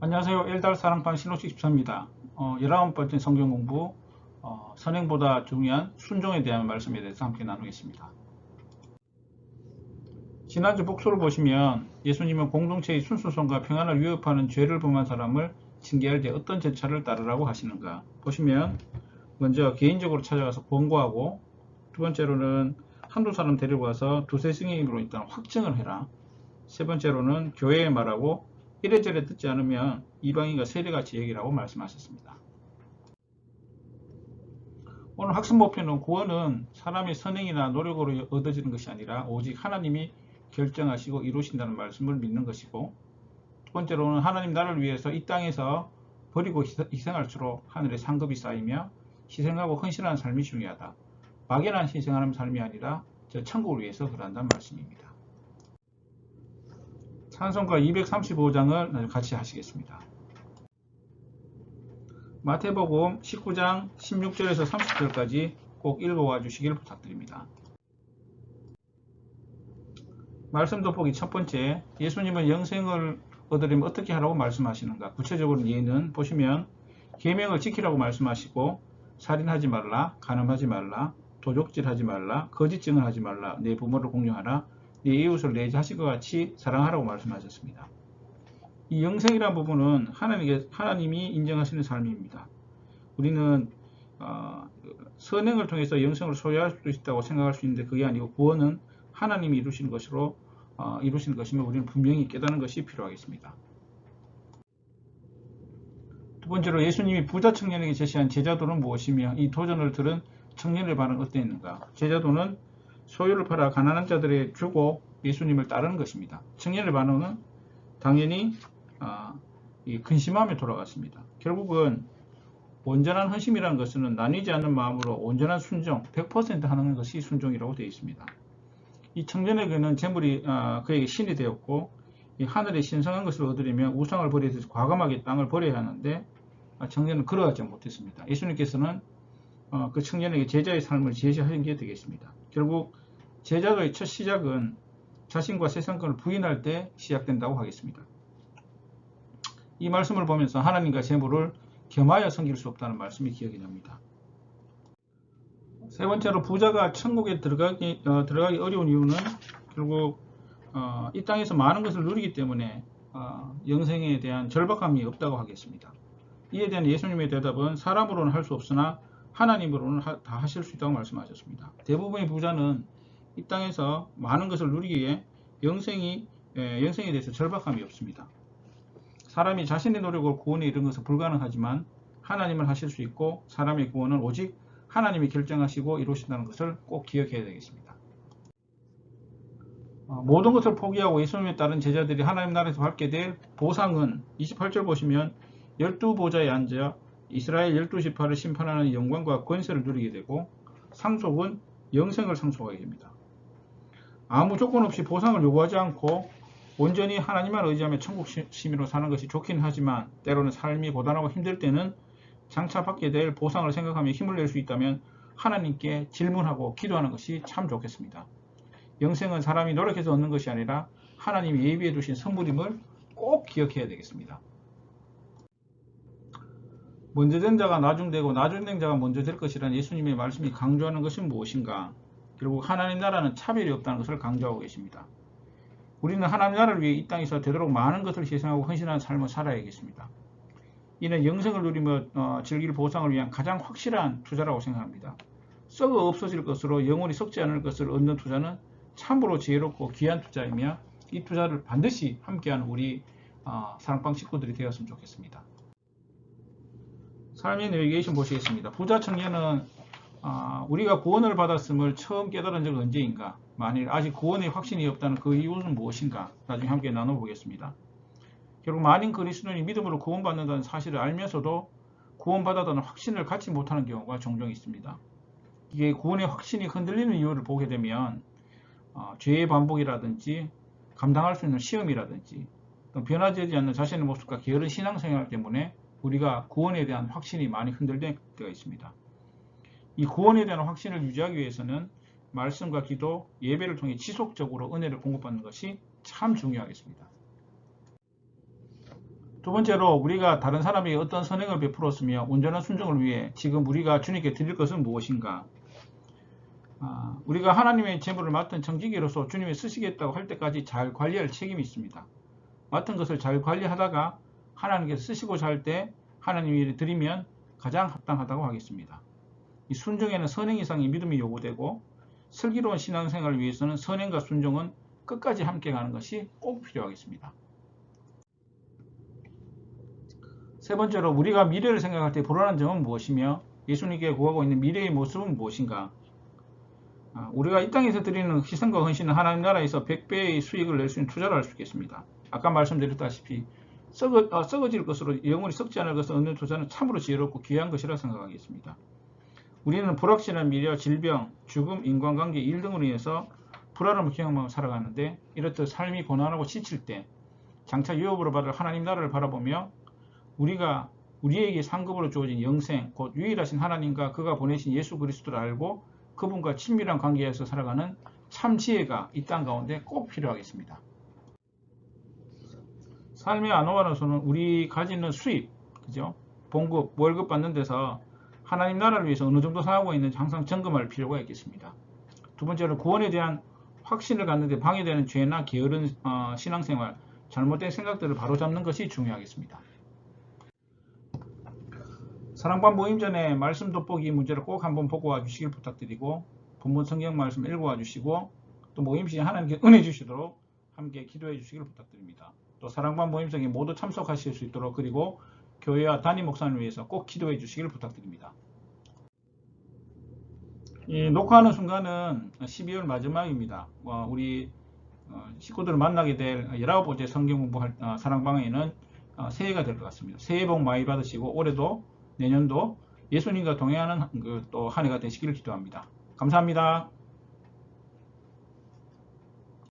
안녕하세요. 일달 사랑방 신호식 집사입니다. 19번째 성경 공부, 선행보다 중요한 순종에 대한 말씀에 대해서 함께 나누겠습니다. 지난주 복수를 보시면 예수님은 공동체의 순수성과 평안을 위협하는 죄를 범한 사람을 징계할 때 어떤 절차를 따르라고 하시는가. 보시면 먼저 개인적으로 찾아가서 권고하고, 두 번째로는 한두 사람 데리고 와서 두세 승인으로 일단 확증을 해라. 세 번째로는 교회에 말하고 이래저래 듣지 않으면 이방인과 세리같이 여기라고 말씀하셨습니다. 오늘 학습 목표는 구원은 사람의 선행이나 노력으로 얻어지는 것이 아니라 오직 하나님이 결정하시고 이루신다는 말씀을 믿는 것이고, 두 번째로는 하나님 나라를 위해서 이 땅에서 버리고 희생할수록 하늘의 상급이 쌓이며 희생하고 헌신하는 삶이 중요하다. 막연한 희생하는 삶이 아니라 저 천국을 위해서 그런다는 말씀입니다. 찬송가 235장을 같이 하시겠습니다. 마태복음 19장 16절에서 30절까지 꼭 읽어와 주시길 부탁드립니다. 말씀 돋보기 첫 번째, 예수님은 영생을 얻으려면 어떻게 하라고 말씀하시는가. 구체적으로 예는 보시면 계명을 지키라고 말씀하시고, 살인하지 말라, 간음하지 말라, 도적질하지 말라, 거짓 증언하지 말라, 내 부모를 공경하라, 내 이웃을 내 자식과 같이 사랑하라고 말씀하셨습니다. 이 영생이라는 부분은 하나님이 인정하시는 삶입니다. 우리는 선행을 통해서 영생을 소유할 수 있다고 생각할 수 있는데 그게 아니고, 구원은 하나님이 이루시는 것임을 우리는 분명히 깨닫는 것이 필요하겠습니다. 두 번째로, 예수님이 부자 청년에게 제시한 제자도는 무엇이며 이 도전을 들은 청년의 반응은 어땠는가. 제자도는 소유를 팔아 가난한 자들에게 주고 예수님을 따르는 것입니다. 청년의 반응은 당연히 근심함에 돌아갔습니다. 결국은 온전한 헌신이라는 것은 나뉘지 않는 마음으로 온전한 순종, 100% 하는 것이 순종이라고 되어 있습니다. 이 청년에게는 재물이 그에게 신이 되었고, 이 하늘의 신성한 것을 얻으려면 우상을 버리듯이 과감하게 땅을 버려야 하는데 청년은 그러하지 못했습니다. 예수님께서는 그 청년에게 제자의 삶을 제시하신 게 되겠습니다. 결국 제자도의 첫 시작은 자신과 세상권을 부인할 때 시작된다고 하겠습니다. 이 말씀을 보면서 하나님과 재물을 겸하여 섬길 수 없다는 말씀이 기억이 납니다. 세 번째로, 부자가 천국에 들어가기 어려운 이유는 결국 이 땅에서 많은 것을 누리기 때문에 영생에 대한 절박함이 없다고 하겠습니다. 이에 대한 예수님의 대답은 사람으로는 할 수 없으나 하나님으로는 다 하실 수 있다고 말씀하셨습니다. 대부분의 부자는 이 땅에서 많은 것을 누리기에 영생에 대해서 절박함이 없습니다. 사람이 자신의 노력으로 구원에 이르는 것은 불가능하지만 하나님을 하실 수 있고, 사람의 구원은 오직 하나님이 결정하시고 이루신다는 것을 꼭 기억해야 되겠습니다. 모든 것을 포기하고 예수님에 따른 제자들이 하나님 나라에서 받게 될 보상은 28절 보시면 12보좌에 앉아 이스라엘 12지파를 심판하는 영광과 권세를 누리게 되고, 상속은 영생을 상속하게 됩니다. 아무 조건 없이 보상을 요구하지 않고 온전히 하나님만 의지하며 천국 시민으로 사는 것이 좋긴 하지만, 때로는 삶이 고단하고 힘들 때는 장차 받게 될 보상을 생각하며 힘을 낼 수 있다면 하나님께 질문하고 기도하는 것이 참 좋겠습니다. 영생은 사람이 노력해서 얻는 것이 아니라 하나님이 예비해 두신 선물임을 꼭 기억해야 되겠습니다. 먼저 된 자가 나중되고 나중된 자가 먼저 될 것이라는 예수님의 말씀이 강조하는 것은 무엇인가. 결국 하나님 나라는 차별이 없다는 것을 강조하고 계십니다. 우리는 하나님 나라를 위해 이 땅에서 되도록 많은 것을 희생하고 헌신하는 삶을 살아야겠습니다. 이는 영생을 누리며 즐길 보상을 위한 가장 확실한 투자라고 생각합니다. 썩어 없어질 것으로 영원히 썩지 않을 것을 얻는 투자는 참으로 지혜롭고 귀한 투자이며, 이 투자를 반드시 함께하는 우리 사랑방 식구들이 되었으면 좋겠습니다. 삶의 내비게이션 보시겠습니다. 부자 청년은 우리가 구원을 받았음을 처음 깨달은 적은 언제인가. 만일 아직 구원의 확신이 없다는 그 이유는 무엇인가. 나중에 함께 나눠보겠습니다. 결국 많은 그리스도인이 믿음으로 구원받는다는 사실을 알면서도 구원받았다는 확신을 갖지 못하는 경우가 종종 있습니다. 이게 구원의 확신이 흔들리는 이유를 보게 되면 죄의 반복이라든지 감당할 수 있는 시험이라든지 변화되지 않는 자신의 모습과 게으른 신앙생활 때문에 우리가 구원에 대한 확신이 많이 흔들릴 때가 있습니다. 이 구원에 대한 확신을 유지하기 위해서는 말씀과 기도, 예배를 통해 지속적으로 은혜를 공급받는 것이 참 중요하겠습니다. 두 번째로 우리가 다른 사람에게 어떤 선행을 베풀었으며 온전한 순종을 위해 지금 우리가 주님께 드릴 것은 무엇인가? 우리가 하나님의 제물을 맡은 청지기로서 주님이 쓰시겠다고 할 때까지 잘 관리할 책임이 있습니다. 맡은 것을 잘 관리하다가 하나님께서 쓰시고자 할 때 하나님이 드리면 가장 합당하다고 하겠습니다. 이 순종에는 선행 이상의 믿음이 요구되고 슬기로운 신앙생활을 위해서는 선행과 순종은 끝까지 함께 가는 것이 꼭 필요하겠습니다. 세 번째로 우리가 미래를 생각할 때 불안한 점은 무엇이며 예수님께 구하고 있는 미래의 모습은 무엇인가? 우리가 이 땅에서 드리는 희생과 헌신은 하나님 나라에서 100배의 수익을 낼 수 있는 투자를 할 수 있겠습니다. 아까 말씀드렸다시피 썩어질 것으로 영원히 썩지 않을 것을 얻는 투자는 참으로 지혜롭고 귀한 것이라 생각하겠습니다. 우리는 불확실한 미래와 질병, 죽음, 인간관계, 일 등으로 인해서 불안함을 경험하고 살아가는데 이렇듯 삶이 고난하고 지칠 때 장차 유업으로 받을 하나님 나라를 바라보며 우리에게 상급으로 주어진 영생, 곧 유일하신 하나님과 그가 보내신 예수 그리스도를 알고 그분과 친밀한 관계에서 살아가는 참 지혜가 이 땅 가운데 꼭 필요하겠습니다. 삶의 안호와로서는 우리 가지는 수입, 그죠? 봉급, 월급 받는 데서 하나님 나라를 위해서 어느 정도 사용하고 있는지 항상 점검할 필요가 있겠습니다. 두 번째로 구원에 대한 확신을 갖는 데 방해되는 죄나 게으른 신앙생활, 잘못된 생각들을 바로잡는 것이 중요하겠습니다. 사랑방 모임 전에 말씀 돋보기 문제를 꼭 한번 보고 와주시길 부탁드리고 본문 성경 말씀 읽어와 주시고 또 모임 시에 하나님께 은혜 주시도록 함께 기도해 주시길 부탁드립니다. 또 사랑방 모임성에 모두 참석하실 수 있도록 그리고 교회와 담임 목사님을 위해서 꼭 기도해 주시길 부탁드립니다. 이 녹화하는 순간은 12월 마지막입니다. 우리 식구들을 만나게 될 19번째 성경 공부할 사랑방에는 새해가 될 것 같습니다. 새해 복 많이 받으시고 올해도 내년도 예수님과 동행하는 또 한 해가 되시기를 기도합니다. 감사합니다.